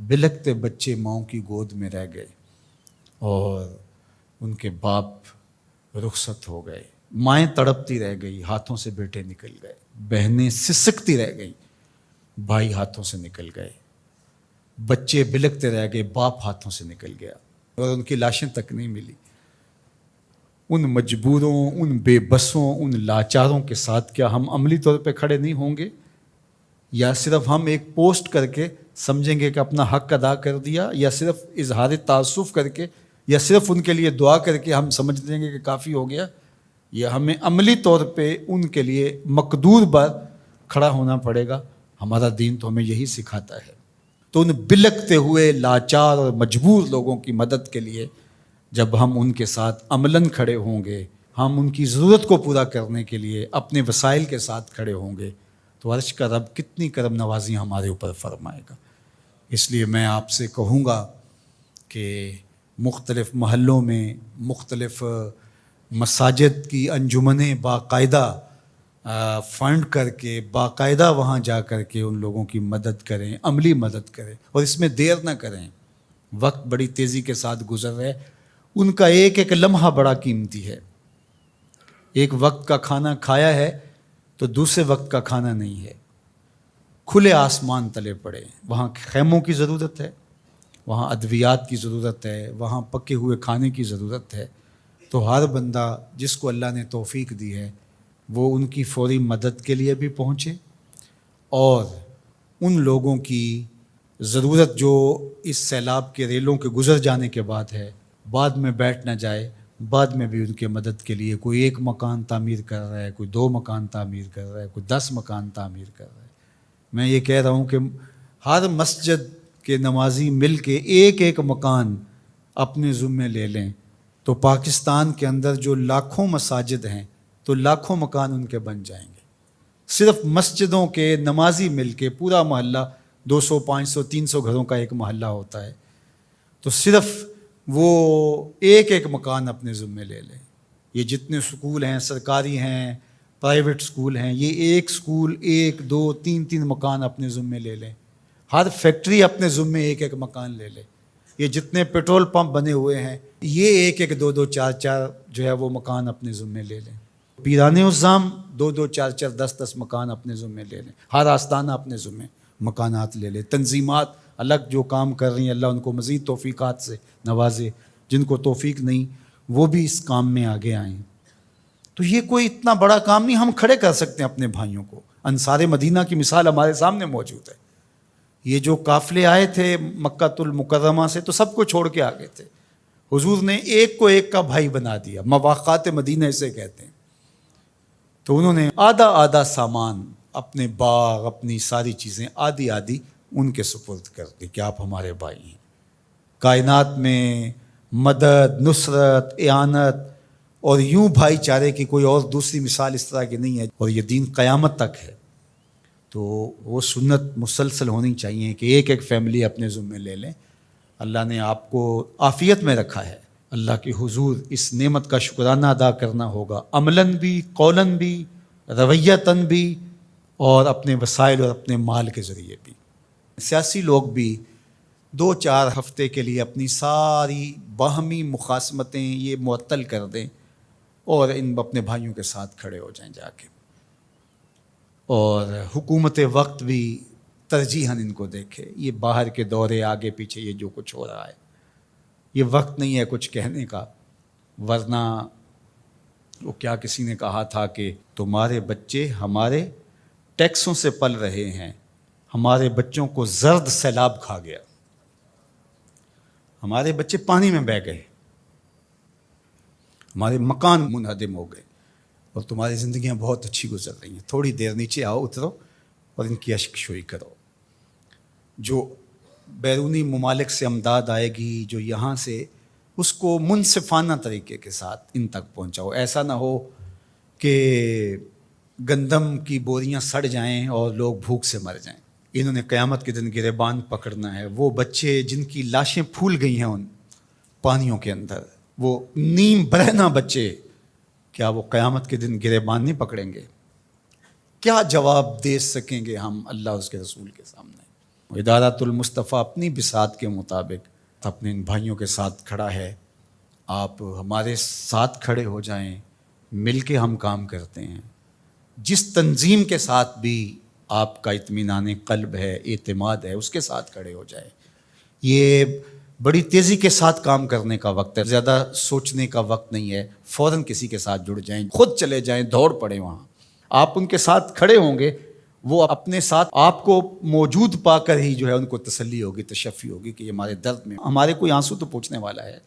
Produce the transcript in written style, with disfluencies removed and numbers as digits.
بلکتے بچے ماؤں کی گود میں رہ گئے اور ان کے باپ رخصت ہو گئے، مائیں تڑپتی رہ گئی، ہاتھوں سے بیٹے نکل گئے، بہنیں سسکتی رہ گئیں، بھائی ہاتھوں سے نکل گئے، بچے بلکتے رہ گئے، باپ ہاتھوں سے نکل گیا اور ان کی لاشیں تک نہیں ملی۔ ان مجبوروں، ان بے بسوں، ان لاچاروں کے ساتھ کیا ہم عملی طور پہ کھڑے نہیں ہوں گے؟ یا صرف ہم ایک پوسٹ کر کے سمجھیں گے کہ اپنا حق ادا کر دیا، یا صرف اظہار تعصف کر کے، یا صرف ان کے لیے دعا کر کے ہم سمجھ لیں گے کہ کافی ہو گیا؟ یا ہمیں عملی طور پہ ان کے لیے مقدور بر کھڑا ہونا پڑے گا؟ ہمارا دین تو ہمیں یہی سکھاتا ہے۔ تو ان بلکتے ہوئے لاچار اور مجبور لوگوں کی مدد کے لیے جب ہم ان کے ساتھ عملاً کھڑے ہوں گے، ہم ان کی ضرورت کو پورا کرنے کے لیے اپنے وسائل کے ساتھ کھڑے ہوں گے، تو عرش کا رب کتنی کرم نوازی ہمارے اوپر فرمائے گا۔ اس لیے میں آپ سے کہوں گا کہ مختلف محلوں میں مختلف مساجد کی انجمنیں باقاعدہ فنڈ کر کے باقاعدہ وہاں جا کر کے ان لوگوں کی مدد کریں، عملی مدد کریں، اور اس میں دیر نہ کریں۔ وقت بڑی تیزی کے ساتھ گزر رہا ہے، ان کا ایک ایک لمحہ بڑا قیمتی ہے۔ ایک وقت کا کھانا کھایا ہے تو دوسرے وقت کا کھانا نہیں ہے۔ کھلے آسمان تلے پڑے، وہاں خیموں کی ضرورت ہے، وہاں ادویات کی ضرورت ہے، وہاں پکے ہوئے کھانے کی ضرورت ہے۔ تو ہر بندہ جس کو اللہ نے توفیق دی ہے وہ ان کی فوری مدد کے لیے بھی پہنچے، اور ان لوگوں کی ضرورت جو اس سیلاب کے ریلوں کے گزر جانے کے بعد ہے، بعد میں بیٹھ نہ جائے، بعد میں بھی ان کے مدد کے لیے کوئی 1 مکان تعمیر کر رہا ہے، کوئی 2 مکان تعمیر کر رہا ہے، کوئی 10 مکان تعمیر کر رہا ہے۔ میں یہ کہہ رہا ہوں کہ ہر مسجد کے نمازی مل کے ایک ایک مکان اپنے ذمے لے لیں تو پاکستان کے اندر جو لاکھوں مساجد ہیں تو لاکھوں مکان ان کے بن جائیں گے۔ صرف مسجدوں کے نمازی مل کے، پورا محلہ 200 500 300 گھروں کا ایک محلہ ہوتا ہے، تو صرف وہ ایک ایک مکان اپنے ذمے لے لیں۔ یہ جتنے سکول ہیں، سرکاری ہیں، پرائیویٹ سکول ہیں، یہ ایک سکول 1 2 3 3 مکان اپنے ذمے لے لیں۔ ہر فیکٹری اپنے ذمے ایک ایک مکان لے لے۔ یہ جتنے پیٹرول پمپ بنے ہوئے ہیں، یہ 1 1 2 2 4 4 جو ہے وہ مکان اپنے ذمے لے لیں۔ پیرانے الزام 2 2 4 4 10 10 مکان اپنے ذمے لے لیں۔ ہر آستانہ اپنے ذمے مکانات لے لیں۔ تنظیمات الگ جو کام کر رہی ہیں، اللہ ان کو مزید توفیقات سے نوازے، جن کو توفیق نہیں وہ بھی اس کام میں آگے آئیں۔ تو یہ کوئی اتنا بڑا کام نہیں، ہم کھڑے کر سکتے ہیں اپنے بھائیوں کو۔ انصار مدینہ کی مثال ہمارے سامنے موجود ہے۔ یہ جو قافلے آئے تھے مکہ المکرمہ سے تو سب کو چھوڑ کے آگے تھے، حضور نے ایک کو ایک کا بھائی بنا دیا، مواقعات مدینہ اسے کہتے ہیں۔ تو انہوں نے آدھا آدھا سامان، اپنے باغ، اپنی ساری چیزیں آدھی آدھی ان کے سپرد کر دی کہ آپ ہمارے بھائی ہیں۔ کائنات میں مدد، نصرت، اعانت اور یوں بھائی چارے کی کوئی اور دوسری مثال اس طرح کی نہیں ہے، اور یہ دین قیامت تک ہے۔ تو وہ سنت مسلسل ہونی چاہیے کہ ایک ایک فیملی اپنے ذمے لے لیں۔ اللہ نے آپ کو عافیت میں رکھا ہے، اللہ کے حضور اس نعمت کا شکرانہ ادا کرنا ہوگا، عملاً بھی، قولاً بھی، رویتاً بھی، اور اپنے وسائل اور اپنے مال کے ذریعے بھی۔ سیاسی لوگ بھی 2 4 ہفتے کے لیے اپنی ساری باہمی مخاصمتیں یہ معطل کر دیں اور ان اپنے بھائیوں کے ساتھ کھڑے ہو جائیں جا کے۔ اور حکومت وقت بھی ترجیحاً ان کو دیکھے۔ یہ باہر کے دورے آگے پیچھے یہ جو کچھ ہو رہا ہے، یہ وقت نہیں ہے کچھ کہنے کا، ورنہ وہ کیا کسی نے کہا تھا کہ تمہارے بچے ہمارے ٹیکسوں سے پل رہے ہیں، ہمارے بچوں کو زرد سیلاب کھا گیا، ہمارے بچے پانی میں بہہ گئے، ہمارے مکان منہدم ہو گئے، اور تمہاری زندگیاں بہت اچھی گزر رہی ہیں، تھوڑی دیر نیچے آؤ، اترو اور ان کی اشک شوئی کرو۔ جو بیرونی ممالک سے امداد آئے گی، جو یہاں سے، اس کو منصفانہ طریقے کے ساتھ ان تک پہنچاؤ۔ ایسا نہ ہو کہ گندم کی بوریاں سڑ جائیں اور لوگ بھوک سے مر جائیں۔ انہوں نے قیامت کے دن گریبان پکڑنا ہے۔ وہ بچے جن کی لاشیں پھول گئی ہیں ان پانیوں کے اندر، وہ نیم برہنہ بچے، کیا وہ قیامت کے دن گریبان نہیں پکڑیں گے؟ کیا جواب دے سکیں گے ہم اللہ اس کے رسول کے سامنے؟ ادارۃ المصطفیٰ اپنی بساط کے مطابق اپنے ان بھائیوں کے ساتھ کھڑا ہے. آپ ہمارے ساتھ کھڑے ہو جائیں, مل کے ہم کام کرتے ہیں. جس تنظیم کے ساتھ بھی آپ کا اطمینان قلب ہے, اعتماد ہے, اس کے ساتھ کھڑے ہو جائیں. یہ بڑی تیزی کے ساتھ کام کرنے کا وقت ہے, زیادہ سوچنے کا وقت نہیں ہے. فوراً کسی کے ساتھ جڑ جائیں, خود چلے جائیں, دوڑ پڑیں وہاں. آپ ان کے ساتھ کھڑے ہوں گے, وہ اپنے ساتھ آپ کو موجود پا کر ہی جو ہے ان کو تسلی ہوگی, تشفی ہوگی کہ یہ ہمارے درد میں ہمارے کوئی آنسو تو پوچھنے والا ہے.